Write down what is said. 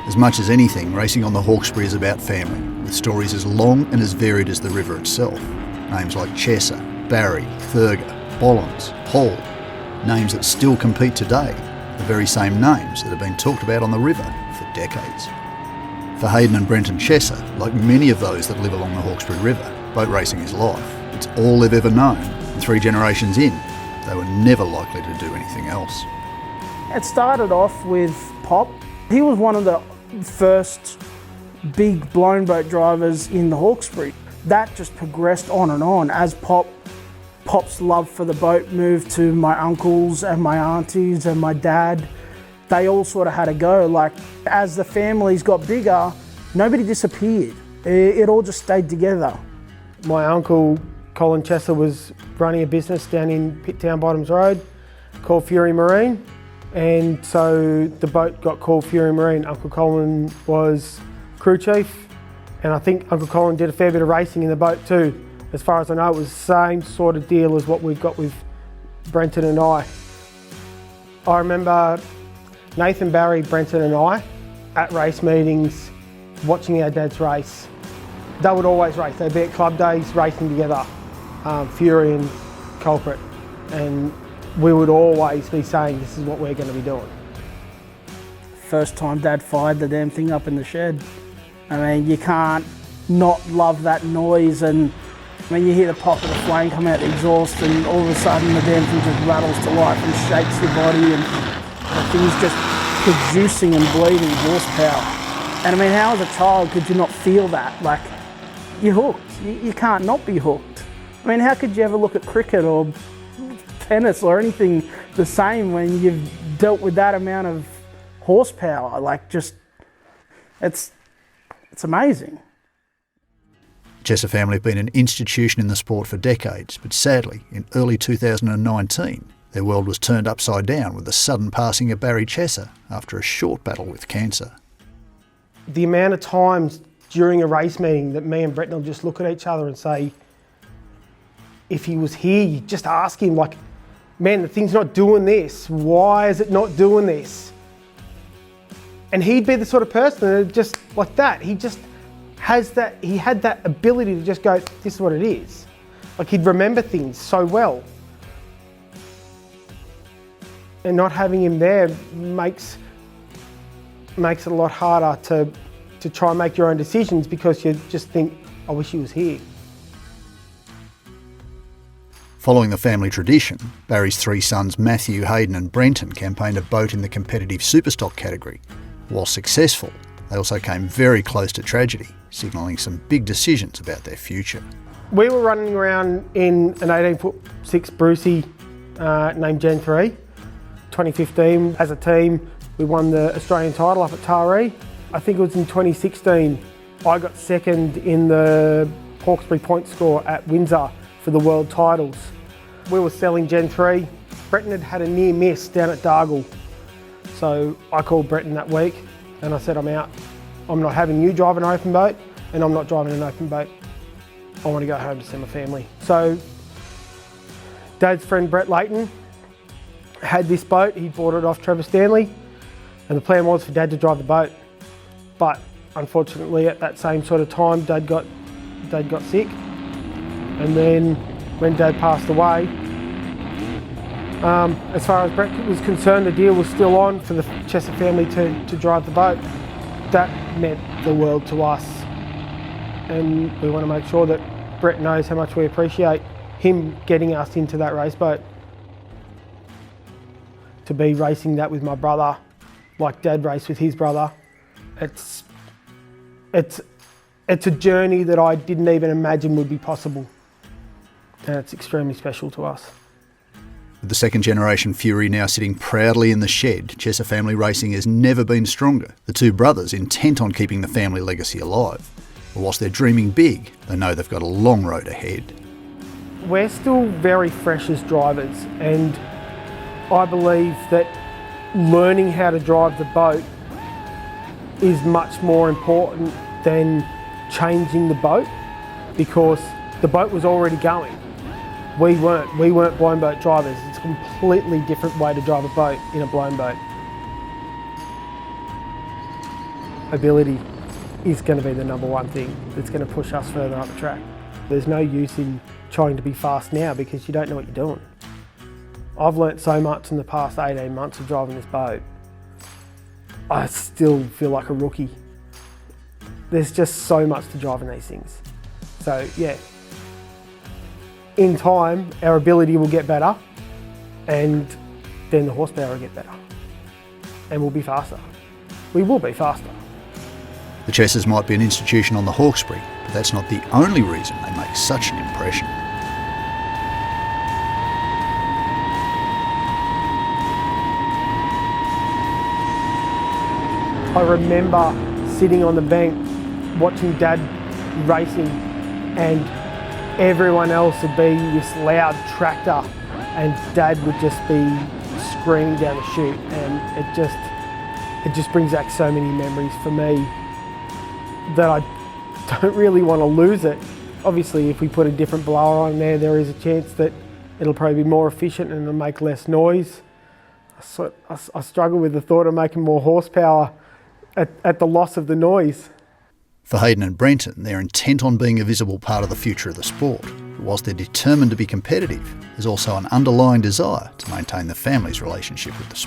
As much as anything, racing on the Hawkesbury is about family, with stories as long and as varied as the river itself. Names like Chesser, Barry, Thurger, Bollins, Hall, names that still compete today, the very same names that have been talked about on the river for decades. For Hayden and Brenton Chesser, like many of those that live along the Hawkesbury River, boat racing is life. It's all they've ever known, and 3 generations in, they were never likely to do anything else. It started off with Pop. He was one of the first big blown boat drivers in the Hawkesbury. That just progressed on and on as Pop's love for the boat moved to my uncles and my aunties and my dad. They all sort of had a go. Like, as the families got bigger, nobody disappeared. It all just stayed together. My uncle, Colin Chesser, was running a business down in Pitttown Bottoms Road called Fury Marine. And so the boat got called Fury Marine. Uncle Colin was crew chief, and I think Uncle Colin did a fair bit of racing in the boat too. As far as I know, it was the same sort of deal as what we've got with Brenton and I. I remember Nathan, Barry, Brenton and I at race meetings watching our dads race. They would always race. They'd be at club days racing together, Fury and Culprit. And we would always be saying, this is what we're going to be doing. First time Dad fired the damn thing up in the shed. I mean, you can't not love that noise, and when you hear the pop of the flame come out the exhaust and all of a sudden the damn thing just rattles to life and shakes your body and the thing's just producing and bleeding horsepower. And I mean, how as a child could you not feel that? Like, you're hooked. You can't not be hooked. I mean, how could you ever look at cricket or tennis or anything the same when you've dealt with that amount of horsepower? Like, just, it's amazing. Chesser family have been an institution in the sport for decades, but sadly, in early 2019, their world was turned upside down with the sudden passing of Barry Chesser after a short battle with cancer. The amount of times during a race meeting that me and Bretton will just look at each other and say, if he was here, you just ask him, like, man, the thing's not doing this. Why is it not doing this? And he'd be the sort of person that just like that. He just has that, he had that ability to just go, this is what it is. Like, he'd remember things so well. And not having him there makes it a lot harder to try and make your own decisions, because you just think, I wish he was here. Following the family tradition, Barry's 3 sons Matthew, Hayden and Brenton campaigned a boat in the competitive superstock category. While successful, they also came very close to tragedy, signalling some big decisions about their future. We were running around in an 18'6" Brucey named Gen 3. 2015, as a team, we won the Australian title up at Taree. I think it was in 2016, I got second in the Hawkesbury point score at Windsor for the world titles. We were selling Gen 3. Bretton had had a near miss down at Dargle. So I called Bretton that week and I said, I'm out. I'm not having you drive an open boat, and I'm not driving an open boat. I want to go home to see my family. So Dad's friend Brett Layton had this boat. He bought it off Trevor Stanley, and the plan was for Dad to drive the boat. But unfortunately, at that same sort of time, Dad got sick. And then when Dad passed away, as far as Brett was concerned, the deal was still on for the Chesser family to drive the boat. That meant the world to us. And we want to make sure that Brett knows how much we appreciate him getting us into that race boat. To be racing that with my brother, like Dad raced with his brother, it's a journey that I didn't even imagine would be possible. And it's extremely special to us. With the second generation Fury now sitting proudly in the shed, Chesser family racing has never been stronger. The 2 brothers intent on keeping the family legacy alive. But whilst they're dreaming big, they know they've got a long road ahead. We're still very fresh as drivers, and I believe that learning how to drive the boat is much more important than changing the boat, because the boat was already going. We weren't blown boat drivers. It's a completely different way to drive a boat in a blown boat. ability is going to be the number one thing that's going to push us further up the track. There's no use in trying to be fast now because you don't know what you're doing. I've learnt so much in the past 18 months of driving this boat. I still feel like a rookie. There's just so much to driving these things. So yeah, in time, our ability will get better and then the horsepower will get better and we'll be faster. We will be faster. The Chessers might be an institution on the Hawkesbury, but that's not the only reason they make such an impression. I remember sitting on the bank watching Dad racing and everyone else would be this loud tractor and Dad would just be screaming down the chute, and it just brings back so many memories for me that I don't really want to lose it. Obviously if we put a different blower on there is a chance that it'll probably be more efficient and it'll make less noise. I struggle with the thought of making more horsepower at the loss of the noise. For Hayden and Brenton, they're intent on being a visible part of the future of the sport. But whilst they're determined to be competitive, there's also an underlying desire to maintain the family's relationship with the sport.